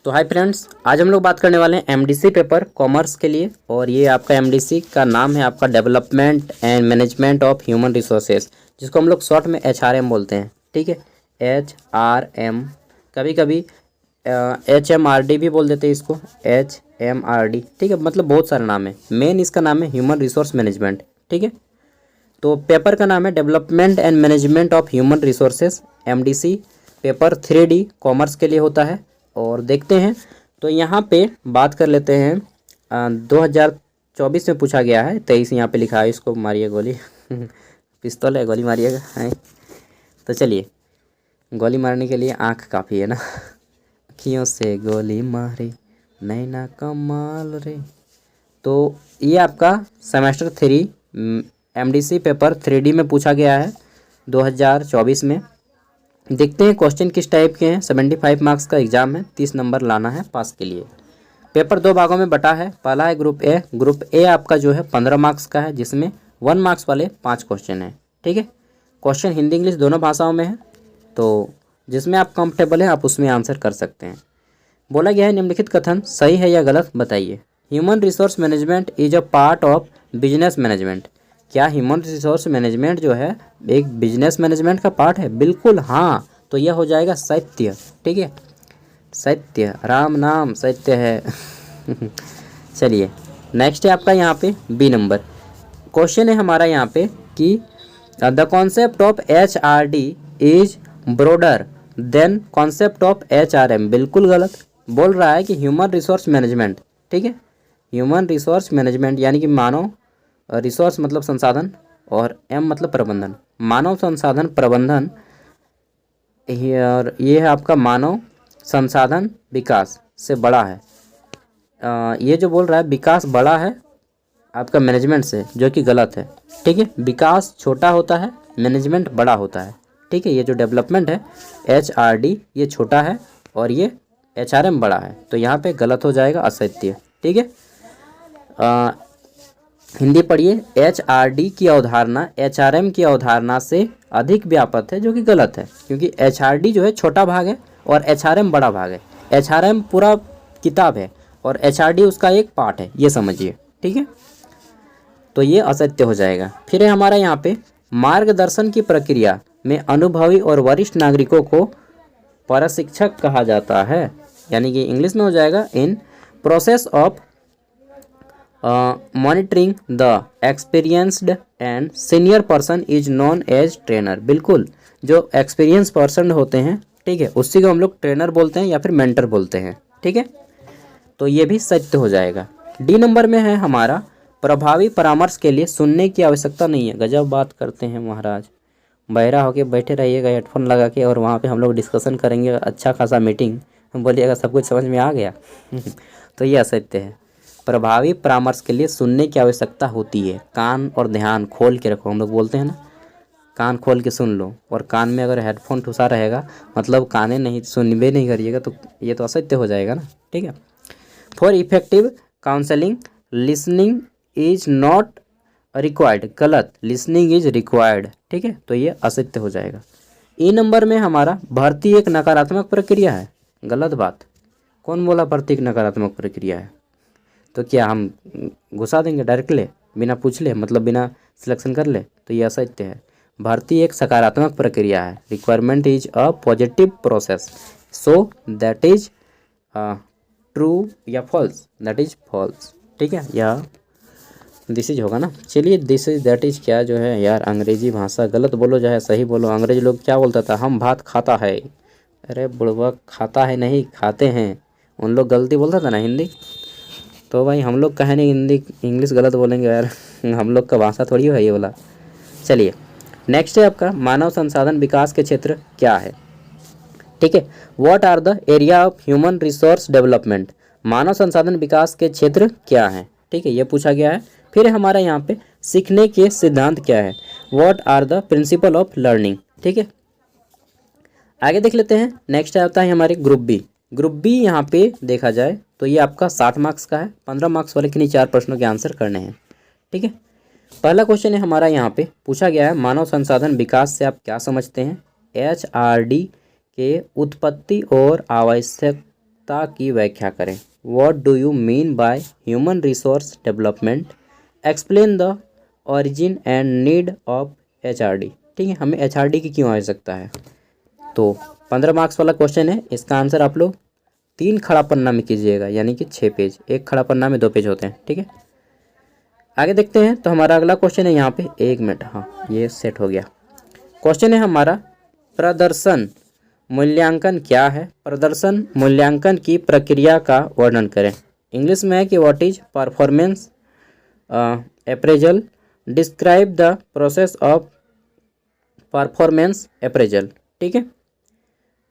तो hi friends, आज हम लोग बात करने वाले हैं एमडीसी पेपर कॉमर्स के लिए। और ये आपका एमडीसी का नाम है आपका development and management of human resources, जिसको हम लोग शॉर्ट में एचआरएम बोलते हैं। ठीक है, एचआरएम, कभी कभी एचएमआरडी भी बोल देते हैं इसको, एचएमआरडी। ठीक है, मतलब बहुत सारे नाम है। मेन इसका नाम है ह्यूमन रिसोर्स मैनेजमेंट। ठीक है, तो पेपर का नाम है development and management of human resources, MDC. Paper 3D commerce के लिए होता है। और देखते हैं, तो यहाँ पे बात कर लेते हैं। 2024 में पूछा गया है, 23 यहाँ पे लिखा है। इसको मारिए गोली पिस्तौल है, गोली मारिएगा है। तो चलिए, गोली मारने के लिए आँख काफ़ी है ना अखियों से गोली मारे नैना कमाल रे। तो ये आपका सेमेस्टर 3 एमडीसी पेपर 3D में पूछा गया है 2024 में। देखते हैं क्वेश्चन किस टाइप के हैं। 75 मार्क्स का एग्जाम है, 30 नंबर लाना है पास के लिए। पेपर 2 भागों में बटा है। पहला है ग्रुप ए। ग्रुप ए आपका जो है 15 मार्क्स का है, जिसमें 1 मार्क्स वाले 5 क्वेश्चन हैं। ठीक है, क्वेश्चन हिंदी इंग्लिश दोनों भाषाओं में है, तो जिसमें आप कंफर्टेबल हैं आप उसमें आंसर कर सकते हैं। बोला गया है निम्नलिखित कथन सही है या गलत बताइए। Human resource management is a part of business management. क्या ह्यूमन रिसोर्स मैनेजमेंट जो है एक बिजनेस मैनेजमेंट का पार्ट है? बिल्कुल हाँ, तो यह हो जाएगा सत्य। ठीक है, सत्य, राम नाम सत्य है चलिए, नेक्स्ट है आपका यहाँ पे बी नंबर क्वेश्चन है हमारा यहाँ पे कि the concept of HRD is broader then concept of HRM. बिल्कुल गलत। बोल रहा है कि ह्यूमन रिसोर्स मैनेजमेंट, ठीक है, ह्यूमन रिसोर्स मैनेजमेंट यानी कि मानव रिसोर्स मतलब संसाधन, और एम मतलब प्रबंधन, मानव संसाधन प्रबंधन। और ये है आपका मानव संसाधन विकास से बड़ा है। ये जो बोल रहा है विकास बड़ा है आपका मैनेजमेंट से, जो कि गलत है। ठीक है, विकास छोटा होता है, मैनेजमेंट बड़ा होता है। ठीक है, ये जो डेवलपमेंट है एचआरडी ये छोटा है और ये एचआरएम बड़ा है, तो यहाँ पे गलत हो जाएगा, असत्य। ठीक है, हिंदी पढ़िए। एचआरडी की अवधारणा एचआरएम की अवधारणा से अधिक व्यापक है, जो कि गलत है, क्योंकि एचआरडी जो है छोटा भाग है और एचआरएम बड़ा भाग है। एचआरएम पूरा किताब है और एचआरडी उसका एक पार्ट है, ये समझिए। ठीक है, तो ये असत्य हो जाएगा। फिर है हमारा यहाँ पे मार्गदर्शन की प्रक्रिया में अनुभवी और वरिष्ठ नागरिकों को प्रशिक्षक कहा जाता है, यानी कि इंग्लिश में हो जाएगा in process of monitoring the experienced and senior person is known as trainer. बिल्कुल, जो एक्सपीरियंस पर्सन होते हैं, ठीक है, उसी को हम लोग ट्रेनर बोलते हैं या फिर मेंटर बोलते हैं। ठीक है, तो ये भी सत्य हो जाएगा। डी नंबर में है हमारा प्रभावी परामर्श के लिए सुनने की आवश्यकता नहीं है। गजब बात करते हैं महाराज, बहरा होके बैठे रहिएगा हेडफोन लगा के, और वहाँ पे हम लोग डिस्कशन करेंगे, अच्छा खासा मीटिंग, बोलिएगा सब कुछ समझ में आ गया तो ये असत्य है। प्रभावी परामर्श के लिए सुनने की आवश्यकता होती है। कान और ध्यान खोल के रखो, हम लोग बोलते हैं ना, कान खोल के सुन लो। और कान में अगर हेडफोन ठुसा रहेगा मतलब काने नहीं सुनबे नहीं करिएगा, तो ये तो असत्य हो जाएगा ना। ठीक है, for effective counselling listening is not required. गलत, लिसनिंग इज रिक्वायर्ड। ठीक है, तो ये असत्य हो जाएगा। ई नंबर में हमारा भर्ती एक नकारात्मक प्रक्रिया है। गलत बात। कौन बोला भर्ती एक नकारात्मक प्रक्रिया है? तो क्या हम घुसा देंगे डायरेक्टली बिना पूछ ले, मतलब बिना सिलेक्शन कर ले? तो ये असत्य है। भर्ती एक सकारात्मक प्रक्रिया है। Requirement is a positive process, so that is true या फॉल्स? That is false. ठीक है, या दिस इज होगा ना। चलिए, दिस इज दैट इज क्या जो है यार, अंग्रेजी भाषा गलत बोलो चाहे सही बोलो। अंग्रेज लोग क्या बोलता था, हम भात खाता है। अरे बुढ़वा, खाता है नहीं खाते हैं, उन लोग गलती बोलता था ना हिंदी। तो भाई हम लोग कहे नहीं हिंदी इंग्लिश गलत बोलेंगे यार हम लोग का भाषा थोड़ी है ये वाला। चलिए, नेक्स्ट है आपका मानव संसाधन विकास के क्षेत्र क्या है। ठीक है, what are the area of human resource development. मानव संसाधन विकास के क्षेत्र क्या है? ठीक है, ये पूछा गया है। फिर हमारा यहाँ पे सीखने के सिद्धांत क्या है। What are the principle of learning. ठीक है, आगे देख लेते हैं। नेक्स्ट आता है हमारे ग्रुप बी। ग्रुप बी यहाँ पे देखा जाए तो ये आपका 60 मार्क्स का है। 15 मार्क्स वाले किन्हीं 4 प्रश्नों के आंसर करने हैं। ठीक है, पहला क्वेश्चन है हमारा यहाँ पे पूछा गया है मानव संसाधन विकास से आप क्या समझते हैं। एचआरडी के उत्पत्ति और आवश्यक आवश्यकता की व्याख्या करें। What do you mean by human resource development, explain the origin and need of HRD। ठीक है, हमें HRD की क्यों आवश्यकता है। तो 15 मार्क्स वाला क्वेश्चन है, इसका आंसर आप लोग 3 खड़ा पन्ना में कीजिएगा, यानी कि 6 पेज, एक खड़ा पन्ना में 2 पेज होते हैं। ठीक है, आगे देखते हैं। तो हमारा अगला क्वेश्चन है यहाँ पे, 1 मिनट, हाँ ये सेट हो गया। क्वेश्चन है हमारा, प्रदर्शन मूल्यांकन क्या है, प्रदर्शन मूल्यांकन की प्रक्रिया का वर्णन करें। इंग्लिश में है कि what is performance appraisal, describe the process of performance appraisal. ठीक है,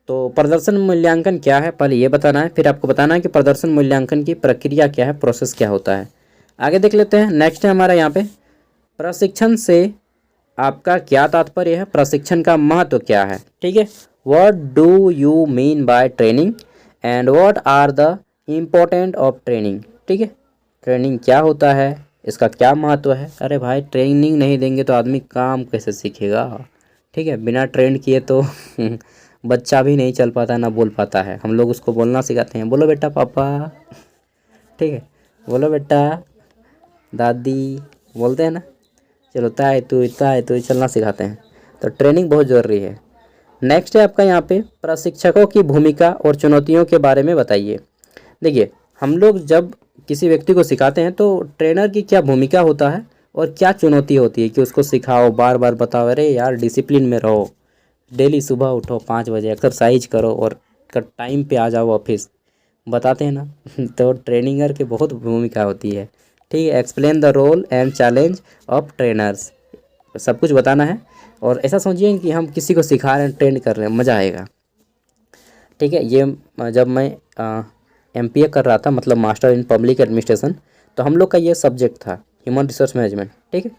तो प्रदर्शन मूल्यांकन क्या है पहले ये बताना है, फिर आपको बताना है कि प्रदर्शन मूल्यांकन की प्रक्रिया क्या है, प्रोसेस क्या होता है। आगे देख लेते हैं। नेक्स्ट है हमारा यहाँ पे, प्रशिक्षण से आपका क्या तात्पर्य है, प्रशिक्षण का महत्व क्या है। ठीक है, what do you mean by training and what are the important of training. ठीक है, ट्रेनिंग क्या होता है, इसका क्या महत्व है। अरे भाई, ट्रेनिंग नहीं देंगे तो आदमी काम कैसे सीखेगा। ठीक है, बिना ट्रेंड किए तो बच्चा भी नहीं चल पाता, ना बोल पाता है। हम लोग उसको बोलना सिखाते हैं, बोलो बेटा पापा, ठीक है, बोलो बेटा दादी, बोलते हैं ना। चलो ताए तू चलना सिखाते हैं। तो ट्रेनिंग बहुत ज़रूरी है। नेक्स्ट है आपका यहाँ पे, प्रशिक्षकों की भूमिका और चुनौतियों के बारे में बताइए। देखिए, हम लोग जब किसी व्यक्ति को सिखाते हैं तो ट्रेनर की क्या भूमिका होता है और क्या चुनौती होती है कि उसको सिखाओ, बार बार बताओ, अरे यार डिसिप्लिन में रहो, डेली सुबह उठो 5 बजे, एक्सरसाइज करो और टाइम पे आ जाओ ऑफिस, बताते हैं ना। तो ट्रेनिंगर की बहुत भूमिका होती है। ठीक है, explain the role and challenge of trainers, सब कुछ बताना है। और ऐसा सोचिए कि हम किसी को सिखा रहे हैं, ट्रेंड कर रहे हैं, मज़ा आएगा। ठीक है, ये जब मैं MPA कर रहा था, मतलब मास्टर इन पब्लिक एडमिनिस्ट्रेशन, तो हम लोग का ये सब्जेक्ट था, ह्यूमन रिसोर्स मैनेजमेंट। ठीक है,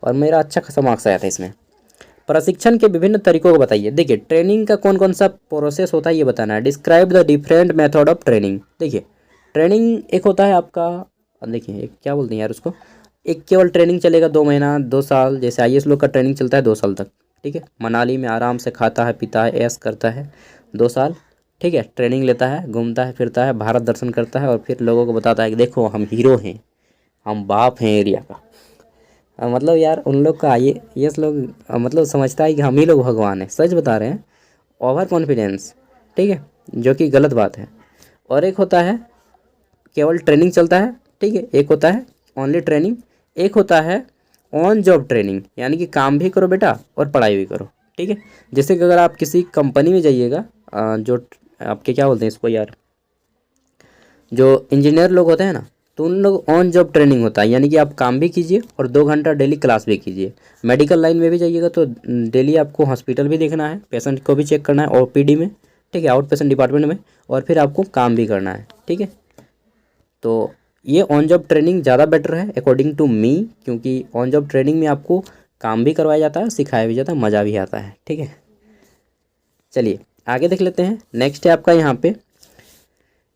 और मेरा अच्छा खासा मार्क्स आया था इसमें। प्रशिक्षण के विभिन्न तरीकों को बताइए। देखिए, ट्रेनिंग का कौन कौन सा प्रोसेस होता है ये बताना है। Describe the different method of training. देखिए, ट्रेनिंग एक होता है आपका, देखिए एक क्या बोलते हैं यार उसको, एक केवल ट्रेनिंग चलेगा 2 महीना 2 साल, जैसे IAS लोग का ट्रेनिंग चलता है 2 साल तक। ठीक है, मनाली में आराम से खाता है पीता है ऐश करता है 2 साल। ठीक है, ट्रेनिंग लेता है, घूमता है फिरता है, भारत दर्शन करता है और फिर लोगों को बताता है कि देखो हम हीरो हैं, हम बाप हैं एरिया का। मतलब यार उन लोग का ये लोग मतलब समझता है कि हम ही लोग भगवान हैं। सच बता रहे हैं, ओवर कॉन्फिडेंस। ठीक है, जो कि गलत बात है। और एक होता है केवल ट्रेनिंग चलता है। ठीक है, एक होता है ओनली ट्रेनिंग, एक होता है ऑन जॉब ट्रेनिंग, यानी कि काम भी करो बेटा और पढ़ाई भी करो। ठीक है, जैसे कि अगर आप किसी कंपनी में जाइएगा, जो आपके क्या बोलते हैं इसको यार, जो इंजीनियर लोग होते हैं ना, तो उन लोग ऑन जॉब ट्रेनिंग होता है, यानी कि आप काम भी कीजिए और 2 घंटा डेली क्लास भी कीजिए। मेडिकल लाइन में भी जाइएगा तो डेली आपको हॉस्पिटल भी देखना है, पेशेंट को भी चेक करना है OPD में। ठीक है, आउट पेशेंट डिपार्टमेंट में, और फिर आपको काम भी करना है। ठीक है, तो ये ऑन जॉब ट्रेनिंग ज़्यादा बेटर है अकॉर्डिंग टू मी, क्योंकि ऑन जॉब ट्रेनिंग में आपको काम भी करवाया जाता है, सिखाया भी जाता है, मज़ा भी आता है। ठीक है, चलिए आगे देख लेते हैं। नेक्स्ट है आपका यहाँ पे,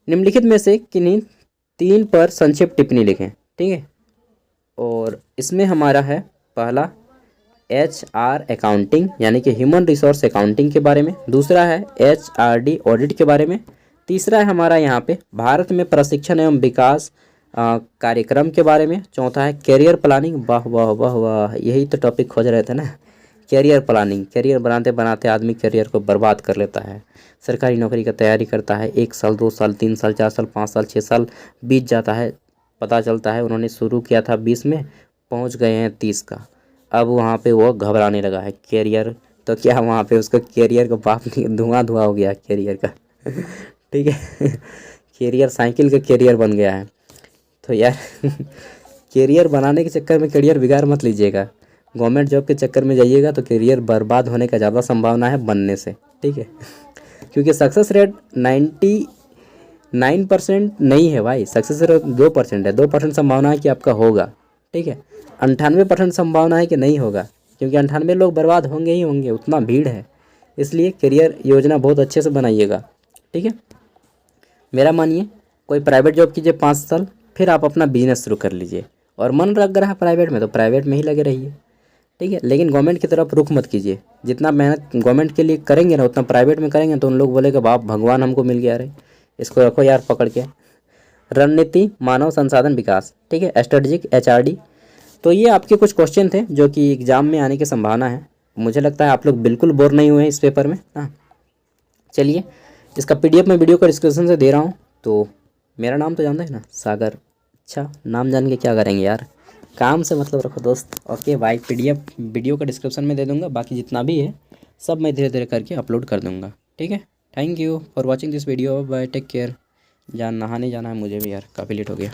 निम्नलिखित में से किन्हीं 3 पर संक्षिप्त टिप्पणी लिखें। ठीक है, और इसमें हमारा है पहला HR अकाउंटिंग, यानी कि ह्यूमन रिसोर्स अकाउंटिंग के बारे में। दूसरा है HRD ऑडिट के बारे में। तीसरा है हमारा यहाँ पे भारत में प्रशिक्षण एवं विकास कार्यक्रम के बारे में। चौथा है करियर प्लानिंग। वाह वाह वाह वाह, यही तो टॉपिक खोज रहे थे ना, करियर प्लानिंग। करियर बनाते बनाते आदमी करियर को बर्बाद कर लेता है। सरकारी नौकरी का तैयारी करता है, 1 साल 2 साल 3 साल 4 साल 5 साल 6 साल बीत जाता है, पता चलता है उन्होंने शुरू किया था 20 में, पहुंच गए हैं 30 का। अब वहाँ पे वो घबराने लगा है। करियर तो क्या, वहाँ पे उसका करियर का बाप धुआं धुआं हो गया करियर का। ठीक है, करियर साइकिल का करियर बन गया है। तो यार करियर बनाने के चक्कर में करियर बिगाड़ मत लीजिएगा। गवर्नमेंट जॉब के चक्कर में जाइएगा तो करियर बर्बाद होने का ज़्यादा संभावना है बनने से। ठीक है, क्योंकि सक्सेस रेट 99% नहीं है भाई, सक्सेस रेट 2% है। 2% संभावना है कि आपका होगा। ठीक है, 98% संभावना है कि नहीं होगा, क्योंकि 98 लोग बर्बाद होंगे ही होंगे, उतना भीड़ है। इसलिए करियर योजना बहुत अच्छे से बनाइएगा। ठीक है, मेरा मानिए कोई प्राइवेट जॉब कीजिए 5 साल, फिर आप अपना बिजनेस शुरू कर लीजिए। और मन लग रहा है प्राइवेट में तो प्राइवेट में ही लगे रहिए। ठीक है, लेकिन गवर्नमेंट की तरफ रुख मत कीजिए। जितना मेहनत गवर्नमेंट के लिए करेंगे ना, उतना प्राइवेट में करेंगे तो उन लोग बोलेगा बाप भगवान हमको मिल गया। रहे इसको रखो यार पकड़ के। रणनीति मानव संसाधन विकास, ठीक है, स्ट्रेटजिक HRD। तो ये आपके कुछ क्वेश्चन थे जो कि एग्जाम में आने की संभावना है। मुझे लगता है आप लोग बिल्कुल बोर नहीं हुए इस पेपर में। हाँ चलिए, इसका PDF मैं वीडियो का डिस्क्रिप्शन से दे रहा हूँ। तो मेरा नाम तो जानते हैं ना, सागर। अच्छा, नाम जान के क्या करेंगे यार, काम से मतलब रखो दोस्त। ओके भाई, PDF वीडियो का डिस्क्रिप्शन में दे दूँगा, बाकी जितना भी है सब मैं धीरे धीरे करके अपलोड कर दूँगा, ठीक है। Thank you for watching this video, bye, take care. नहाने जाना है मुझे भी यार, काफ़ी लेट हो गया।